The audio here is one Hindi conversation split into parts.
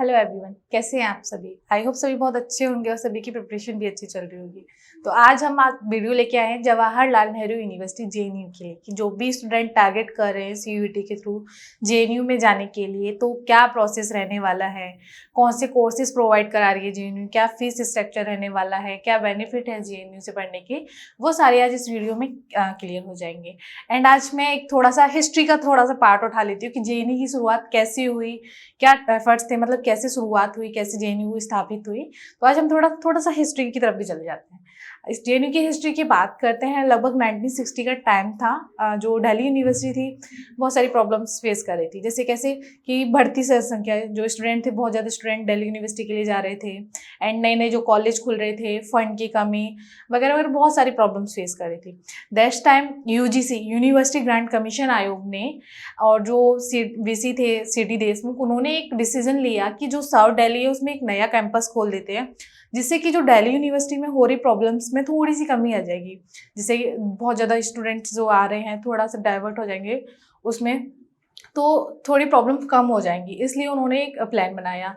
हेलो एवरीवन, कैसे हैं आप सभी। आई होप सभी बहुत अच्छे होंगे और सभी की प्रिपरेशन भी अच्छी चल रही होगी। तो आज हम वीडियो लेके आए हैं जवाहरलाल नेहरू यूनिवर्सिटी जेएनयू के लिए कि जो भी स्टूडेंट टारगेट कर रहे हैं सीयूईटी के थ्रू जेएनयू में जाने के लिए, तो क्या प्रोसेस रहने वाला है, कौन से कोर्सेज प्रोवाइड करा रही है जेएनयू, क्या फीस स्ट्रक्चर रहने वाला है, क्या बेनिफिट है जेएनयू से पढ़ने के, वो सारे आज इस वीडियो में क्लियर हो जाएंगे। एंड आज मैं एक थोड़ा सा हिस्ट्री का थोड़ा सा पार्ट उठा लेती हूँ कि जेएनयू की शुरुआत कैसे हुई, क्या एफर्ट्स थे, मतलब कैसे शुरुआत हुई, कैसे जेएनयू स्थापित हुई। तो आज हम थोड़ा सा हिस्ट्री की तरफ भी चले जाते हैं। इस जेएनयू की हिस्ट्री की बात करते हैं। लगभग 1960 का टाइम था। जो दिल्ली यूनिवर्सिटी थी बहुत सारी प्रॉब्लम्स फेस कर रही थी, जैसे कैसे कि बढ़ती संख्या, जो स्टूडेंट थे बहुत ज़्यादा स्टूडेंट दिल्ली यूनिवर्सिटी के लिए जा रहे थे, एंड नए नए जो कॉलेज खुल रहे थे, फंड की कमी वगैरह वगैरह बहुत सारी प्रॉब्लम्स फेस कर रही थी। That time UGC university grant commission आयोग ने और जो वीसी थे सीडी देशमुख, उन्होंने एक डिसीजन लिया कि जो साउथ दिल्ली है उसमें एक नया कैंपस खोल देते हैं, जिससे कि जो दिल्ली यूनिवर्सिटी में हो रही प्रॉब्लम्स में थोड़ी सी कमी आ जाएगी, जिससे बहुत ज़्यादा स्टूडेंट्स जो आ रहे हैं थोड़ा सा डाइवर्ट हो जाएंगे उसमें, तो थोड़ी प्रॉब्लम कम हो जाएंगी। इसलिए उन्होंने एक प्लान बनाया।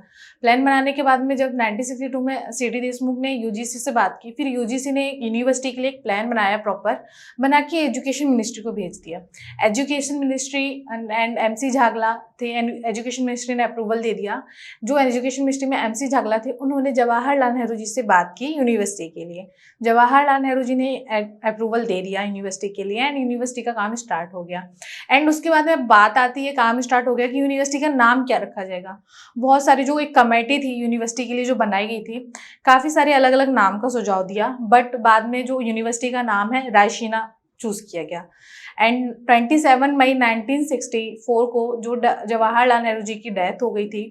प्लान बनाने के बाद में जब 1962 में सीडी देशमुख ने यूजीसी से बात की, फिर यूजीसी ने यूनिवर्सिटी के लिए एक प्लान बनाया, प्रॉपर बना के एजुकेशन मिनिस्ट्री को भेज दिया। एजुकेशन मिनिस्ट्री एंड एमसी झागला थे, एंड एजुकेशन मिनिस्ट्री ने अप्रूवल दे दिया। जो एजुकेशन मिनिस्ट्री में एमसी झागला थे, उन्होंने जवाहरलाल नेहरू जी से बात की यूनिवर्सिटी के लिए। जवाहरलाल नेहरू जी ने अप्रूवल दे दिया यूनिवर्सिटी के लिए, एंड यूनिवर्सिटी का काम स्टार्ट हो गया। एंड उसके बाद में बात आती है, काम स्टार्ट हो गया कि यूनिवर्सिटी का नाम क्या रखा जाएगा। बहुत सारी जो एक कमेटी थी यूनिवर्सिटी के लिए जो बनाई गई थी, काफ़ी सारे अलग अलग नाम का सुझाव दिया, बट बाद में जो यूनिवर्सिटी का नाम है रायसीना चूज किया गया। एंड 27 मई 1964 को जो जवाहरलाल नेहरू जी की डेथ हो गई थी,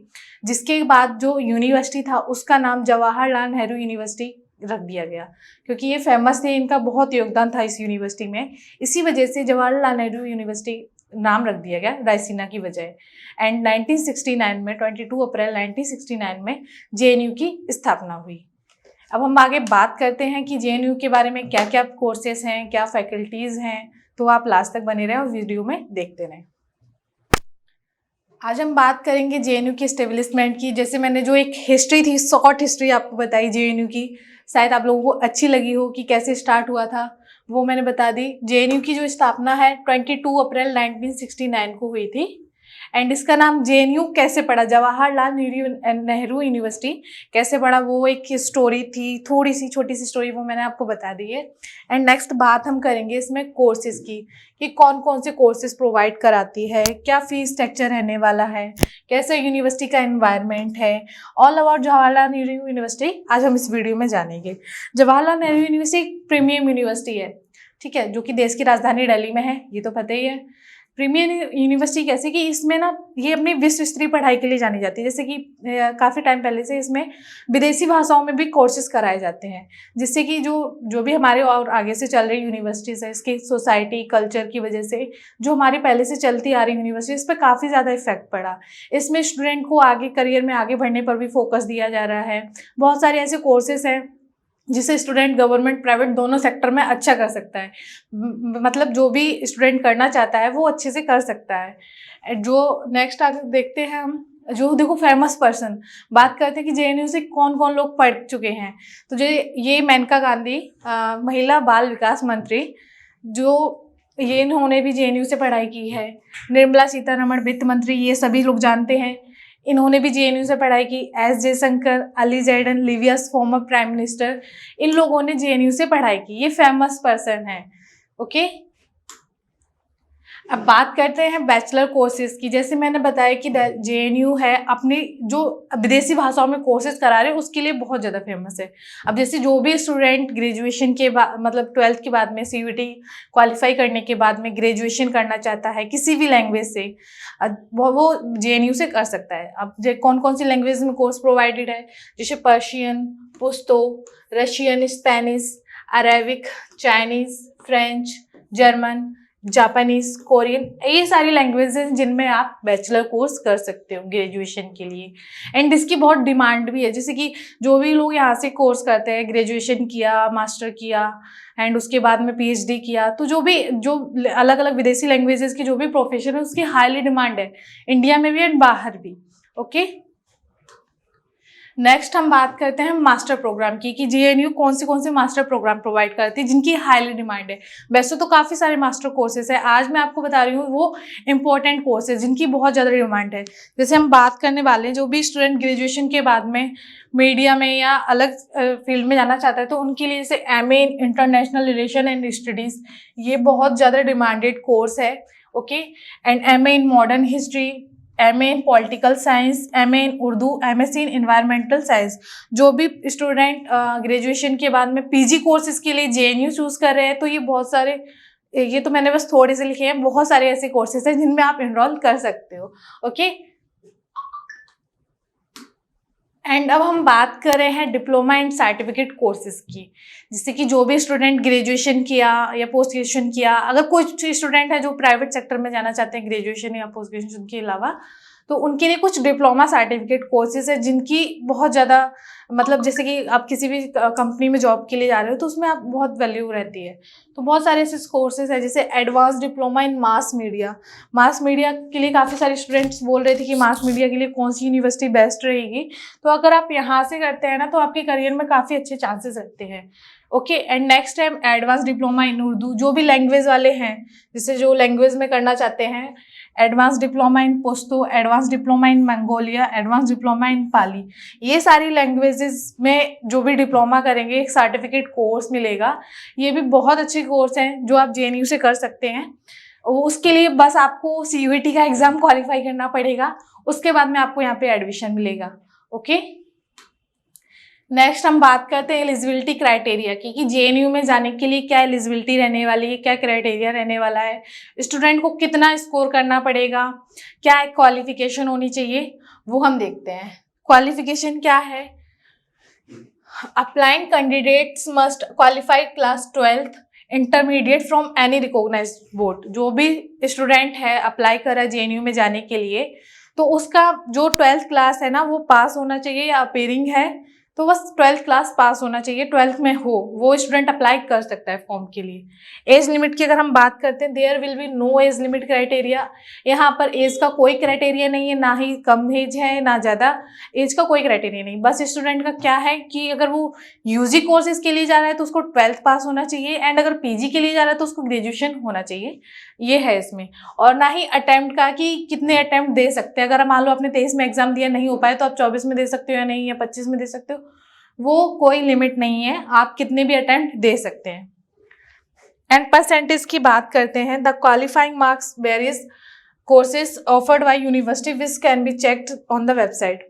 जिसके बाद जो यूनिवर्सिटी था उसका नाम जवाहरलाल नेहरू यूनिवर्सिटी रख दिया गया, क्योंकि ये फेमस थे, इनका बहुत योगदान था इस यूनिवर्सिटी में। इसी वजह से जवाहरलाल नेहरू यूनिवर्सिटी नाम रख दिया गया रायसीना की वजह। एंड 1969 में 22 अप्रैल 1969 में जेएनयू की स्थापना हुई। अब हम आगे बात करते हैं कि जेएनयू के बारे में क्या क्या कोर्सेस हैं, क्या फैकल्टीज़ हैं, तो आप लास्ट तक बने रहें और वीडियो में देखते रहें। आज हम बात करेंगे जेएनयू की एस्टेब्लिशमेंट की। जैसे मैंने जो एक हिस्ट्री थी, शॉर्ट हिस्ट्री आपको बताई जेएनयू की, शायद आप लोगों को अच्छी लगी हो कि कैसे स्टार्ट हुआ था, वो मैंने बता दी। जेएनयू की जो स्थापना है 22 अप्रैल 1969 को हुई थी। एंड इसका नाम जेएनयू कैसे पड़ा, जवाहरलाल नेहरू यूनिवर्सिटी कैसे पड़ा, वो एक स्टोरी थी, थोड़ी सी छोटी सी स्टोरी, वो मैंने आपको बता दी है। एंड नेक्स्ट बात हम करेंगे इसमें कोर्सेज की, कि कौन कौन से कोर्सेज प्रोवाइड कराती है, क्या फीस स्ट्रक्चर रहने वाला है, कैसे यूनिवर्सिटी का एनवायरनमेंट है, all about Jawaharlal Nehru university आज हम इस वीडियो में जानेंगे। जवाहरलाल नेहरू यूनिवर्सिटी एक प्रीमियम यूनिवर्सिटी है, ठीक है, जो कि देश की राजधानी दिल्ली में है, ये तो पता ही है। प्रीमियर यूनिवर्सिटी कैसे कि इसमें ना ये अपनी विश्व स्तरीय पढ़ाई के लिए जानी जाती है, जैसे कि काफ़ी टाइम पहले से इसमें विदेशी भाषाओं में भी कोर्सेज कराए जाते हैं, जिससे कि जो भी हमारे और आगे से चल रही यूनिवर्सिटीज़ है, इसकी सोसाइटी कल्चर की वजह से जो हमारी पहले से चलती आ रही यूनिवर्सिटी, इस पर काफ़ी ज़्यादा इफेक्ट पड़ा। इसमें स्टूडेंट को आगे करियर में आगे बढ़ने पर भी फोकस दिया जा रहा है। बहुत सारे ऐसे कोर्सेज हैं जिसे स्टूडेंट गवर्नमेंट प्राइवेट दोनों सेक्टर में अच्छा कर सकता है, मतलब जो भी स्टूडेंट करना चाहता है वो अच्छे से कर सकता है। जो नेक्स्ट आगे देखते हैं हम, जो देखो फेमस पर्सन बात करते हैं कि जेएनयू से कौन कौन लोग पढ़ चुके हैं, तो ये मेनका गांधी, महिला बाल विकास मंत्री, जो ये इन्होंने भी जेएनयू से पढ़ाई की है। निर्मला सीतारमण वित्त मंत्री, ये सभी लोग जानते हैं, इन्होंने भी जेएनयू से पढ़ाई की। एस जयशंकर, अली जैडन, लिवियस फॉर्मर प्राइम मिनिस्टर, इन लोगों ने जेएनयू से पढ़ाई की, ये फेमस पर्सन है। ओके, अब बात करते हैं बैचलर कोर्सेज की। जैसे मैंने बताया कि जेएनयू है अपनी जो विदेशी भाषाओं में कोर्सेज करा रहे हैं उसके लिए बहुत ज़्यादा फेमस है। अब जैसे जो भी स्टूडेंट ग्रेजुएशन के बाद, मतलब 12th के बाद में सीयूईटी क्वालिफाई करने के बाद में ग्रेजुएशन करना चाहता है किसी भी लैंग्वेज से, वो जेएनयू से कर सकता है। अब कौन कौन सी लैंग्वेज में कोर्स प्रोवाइडेड है, जैसे Persian, Pashto, Russian, Spanish, Arabic, Chinese, French, German, Japanese, Korean, ये सारी लैंग्वेजेस हैं जिनमें आप बैचलर कोर्स कर सकते हो ग्रेजुएशन के लिए। एंड इसकी बहुत डिमांड भी है, जैसे कि जो भी लोग यहाँ से कोर्स करते हैं, ग्रेजुएशन किया, मास्टर किया, एंड उसके बाद में पीएचडी किया, तो जो अलग अलग विदेशी लैंग्वेजेस की जो भी प्रोफेशन है उसकी हाईली डिमांड है, इंडिया में भी एंड बाहर भी। ओके, नेक्स्ट हम बात करते हैं मास्टर प्रोग्राम की कि जेएनयू कौन से मास्टर प्रोग्राम प्रोवाइड करती है जिनकी हाईली डिमांड है। वैसे तो काफ़ी सारे मास्टर कोर्सेज है, आज मैं आपको बता रही हूँ वो इंपॉर्टेंट कोर्सेज जिनकी बहुत ज़्यादा डिमांड है। जैसे हम बात करने वाले हैं जो भी स्टूडेंट ग्रेजुएशन के बाद में मीडिया में या अलग फील्ड में जाना चाहता है तो उनके लिए जैसे MA in international relation and studies, ये बहुत ज़्यादा डिमांडेड कोर्स है। Okay, and MA in modern history, MA in political science, MA in Urdu, MSc in environmental science. जो भी स्टूडेंट ग्रेजुएशन के बाद में पीजी कोर्सेज के लिए जेएनयू चूज कर रहे हैं तो ये बहुत सारे, ये तो मैंने बस थोड़े से लिखे हैं, बहुत सारे ऐसे कोर्सेज हैं जिनमें आप एनरोल कर सकते हो। ओके, एंड अब हम बात कर रहे हैं डिप्लोमा एंड सर्टिफिकेट कोर्सेज की, जिससे कि जो भी स्टूडेंट ग्रेजुएशन किया या पोस्ट ग्रेजुएशन किया, अगर कोई स्टूडेंट है जो प्राइवेट सेक्टर में जाना चाहते हैं ग्रेजुएशन या पोस्ट ग्रेजुएशन के अलावा, तो उनके लिए कुछ डिप्लोमा सर्टिफिकेट कोर्सेज है जिनकी बहुत ज़्यादा, मतलब जैसे कि आप किसी भी कंपनी में जॉब के लिए जा रहे हो तो उसमें आप बहुत वैल्यू रहती है। तो बहुत सारे ऐसे कोर्सेज है जैसे एडवांस डिप्लोमा इन मास मीडिया। मास मीडिया के लिए काफ़ी सारे स्टूडेंट्स बोल रहे थे कि मास मीडिया के लिए कौन सी यूनिवर्सिटी बेस्ट रहेगी, तो अगर आप यहाँ से करते हैं ना तो आपके करियर में काफ़ी अच्छे चांसेस रहते हैं। ओके, एंड नेक्स्ट है एडवांस डिप्लोमा इन उर्दू। जो भी लैंग्वेज वाले हैं, जैसे जो लैंग्वेज में करना चाहते हैं, advance diploma in Pashto, advance diploma in Mongolia, advance diploma in Pali, ये सारी लैंग्वेजेस में जो भी डिप्लोमा करेंगे एक सर्टिफिकेट कोर्स मिलेगा। ये भी बहुत अच्छे कोर्स हैं जो आप जेएनयू से कर सकते हैं। उसके लिए बस आपको सीयूईटी का एग्जाम क्वालिफाई करना पड़ेगा, उसके बाद में आपको यहाँ पे एडमिशन मिलेगा। ओके, नेक्स्ट हम बात करते हैं एलिजिबिलिटी क्राइटेरिया की कि जेएनयू में जाने के लिए क्या एलिजिबिलिटी रहने वाली है, क्या क्राइटेरिया रहने वाला है, स्टूडेंट को कितना स्कोर करना पड़ेगा, क्या एक क्वालिफिकेशन होनी चाहिए, वो हम देखते हैं। क्वालिफिकेशन क्या है? Applying candidates must qualify class 12th intermediate from any recognised board. जो भी स्टूडेंट है अप्लाई कर रहा है जेएनयू में जाने के लिए तो उसका जो 12th क्लास है ना वो पास होना चाहिए, या अपीयरिंग है तो बस 12th क्लास पास होना चाहिए, 12th में हो वो स्टूडेंट अप्लाई कर सकता है फॉर्म के लिए। एज लिमिट की अगर हम बात करते हैं, there will be no age limit criteria. यहाँ पर एज का कोई क्राइटेरिया नहीं है, ना ही कम एज है ना ज़्यादा एज का कोई क्राइटेरिया नहीं। बस स्टूडेंट का क्या है कि अगर वो यूजी कोर्सेज के लिए जा रहा है तो उसको 12th पास होना चाहिए, एंड अगर पीजी के लिए जा रहा है तो उसको ग्रेजुएशन होना चाहिए, ये है इसमें। और ना ही अटेम्प्ट का कि कितने अटेम्प्ट दे सकते हैं। अगर मान लो आपने 23 में एग्जाम दिया नहीं हो पाए तो आप 24 में दे सकते हो या नहीं, या 25 में दे सकते हो, वो कोई लिमिट नहीं है, आप कितने भी अटेम्प्ट दे सकते हैं। एंड परसेंटेज की बात करते हैं, the qualifying marks various courses offered by university which can be checked on the website.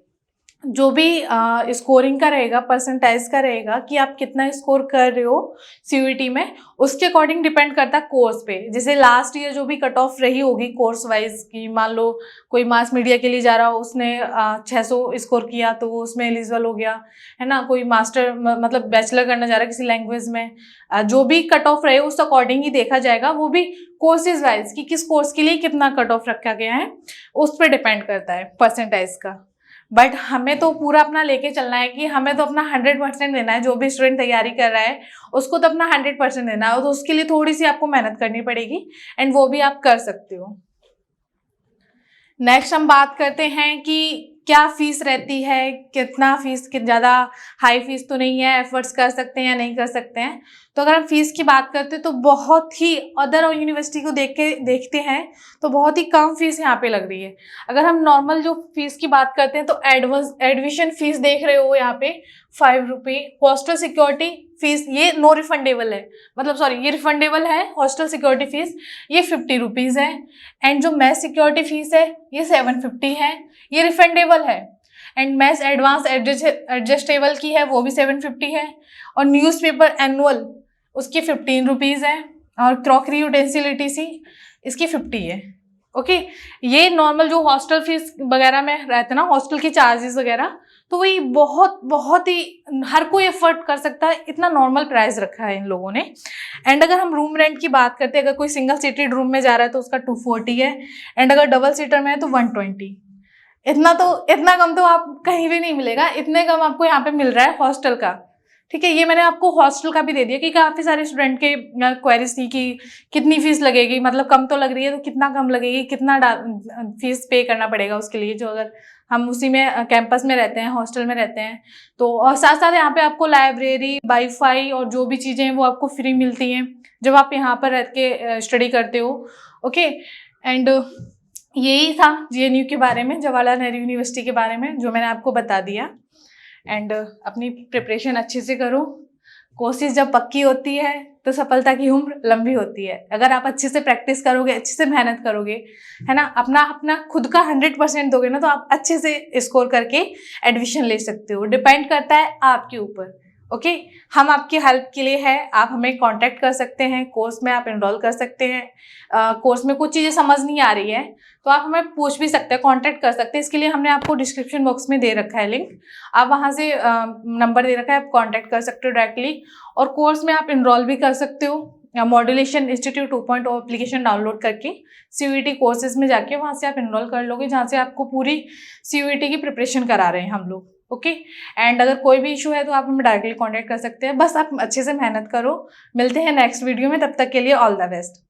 जो भी स्कोरिंग का रहेगा, परसेंटाइज का रहेगा कि आप कितना स्कोर कर रहे हो सीयूईटी में, उसके अकॉर्डिंग डिपेंड करता है कोर्स पे। जैसे लास्ट ईयर जो भी कट ऑफ रही होगी कोर्स वाइज की, मान लो कोई मास मीडिया के लिए जा रहा हो उसने 600 स्कोर किया तो वो उसमें एलिजिबल हो गया, है ना। कोई मास्टर मतलब बैचलर करना जा रहा है किसी लैंग्वेज में, जो भी कट ऑफ रहे उस अकॉर्डिंग ही देखा जाएगा। वो भी कोर्सेज वाइज कि किस कोर्स के लिए कितना कट ऑफ रखा गया है उस पर डिपेंड करता है परसेंटाइज का। बट हमें तो पूरा अपना लेके चलना है कि हमें तो अपना 100% देना है। जो भी स्टूडेंट तैयारी कर रहा है उसको तो अपना 100% देना है, तो उसके लिए थोड़ी सी आपको मेहनत करनी पड़ेगी, एंड वो भी आप कर सकते हो। नेक्स्ट हम बात करते हैं कि क्या फीस रहती है, कितना फीस, कि ज़्यादा हाई फीस तो नहीं है, एफर्ट्स कर सकते हैं या नहीं कर सकते हैं। तो अगर हम फीस की बात करते हैं तो बहुत ही अदर यूनिवर्सिटी को देखते हैं तो बहुत ही कम फीस यहाँ पे लग रही है। अगर हम नॉर्मल जो फीस की बात करते हैं तो एडमिशन फीस देख रहे हो यहाँ पे 5 रुपये, हॉस्टल सिक्योरिटी फीस ये नो रिफंडेबल है, मतलब सॉरी ये रिफंडेबल है, हॉस्टल सिक्योरिटी फीस ये 50 रुपीज़ है, एंड जो मेस सिक्योरिटी फीस है ये 750 है, ये रिफंडेबल है। एंड मेस एडवांस एडजस्टेबल की है वो भी 750 है, और न्यूज़पेपर एनुअल उसकी 15 रुपीज़ है, और क्रॉकरी यूटेंसिल ETC इसकी 50 है। ओके, ये नॉर्मल जो हॉस्टल फीस वगैरह में रहते हैं ना, हॉस्टल के चार्जेस वगैरह, तो वही बहुत ही हर कोई एफर्ट कर सकता है, इतना नॉर्मल प्राइस रखा है इन लोगों ने। एंड अगर हम रूम रेंट की बात करते हैं, अगर कोई सिंगल सीटेड रूम में जा रहा है तो उसका 240 है, एंड अगर डबल सीटर में है तो 120। इतना कम तो आप कहीं भी नहीं मिलेगा, इतने कम आपको यहाँ पे मिल रहा है हॉस्टल का, ठीक है, ये मैंने आपको हॉस्टल का भी दे दिया कि काफ़ी सारे स्टूडेंट के क्वेरीज थी कि कितनी फीस लगेगी, मतलब कम तो लग रही है तो कितना कम लगेगी, कितना फीस पे करना पड़ेगा उसके लिए, जो अगर हम उसी में कैंपस में रहते हैं, हॉस्टल में रहते हैं तो। और साथ साथ यहाँ पे आपको लाइब्रेरी, वाईफाई और जो भी चीज़ें हैं वो आपको फ्री मिलती हैं जब आप यहाँ पर रह के स्टडी करते हो। ओके, एंड यही था JNU के बारे में, जवाहरलाल नेहरू यूनिवर्सिटी के बारे में, जो मैंने आपको बता दिया। एंड अपनी प्रिपरेशन अच्छे से करो, कोशिश जब पक्की होती है तो सफलता की उम्र लंबी होती है। अगर आप अच्छे से प्रैक्टिस करोगे, अच्छे से मेहनत करोगे, है ना, अपना खुद का 100% दोगे ना, तो आप अच्छे से स्कोर करके एडमिशन ले सकते हो। डिपेंड करता है आपके ऊपर। ओके, हम आपकी हेल्प के लिए है, आप हमें कांटेक्ट कर सकते हैं, कोर्स में आप एनरोल कर सकते हैं। कोर्स में कुछ चीज़ें समझ नहीं आ रही है तो आप हमें पूछ भी सकते हैं, कांटेक्ट कर सकते हैं। इसके लिए हमने आपको डिस्क्रिप्शन बॉक्स में दे रखा है लिंक, आप वहाँ से नंबर दे रखा है, आप कांटेक्ट कर सकते हो डायरेक्टली। और कोर्स में आप एनरोल भी कर सकते हो। मॉड्यूलेशन इंस्टीट्यूट 2.0 एप्लीकेशन डाउनलोड करके CUET कोर्सेज में जाके वहाँ से आप एनरोल कर लोगे, जहाँ से आपको पूरी CUET की प्रिपरेशन करा रहे हैं हम लोग। ओके, एंड अगर कोई भी इशू है तो आप हमें डायरेक्टली कांटेक्ट कर सकते हैं। बस आप अच्छे से मेहनत करो। मिलते हैं नेक्स्ट वीडियो में, तब तक के लिए ऑल द बेस्ट।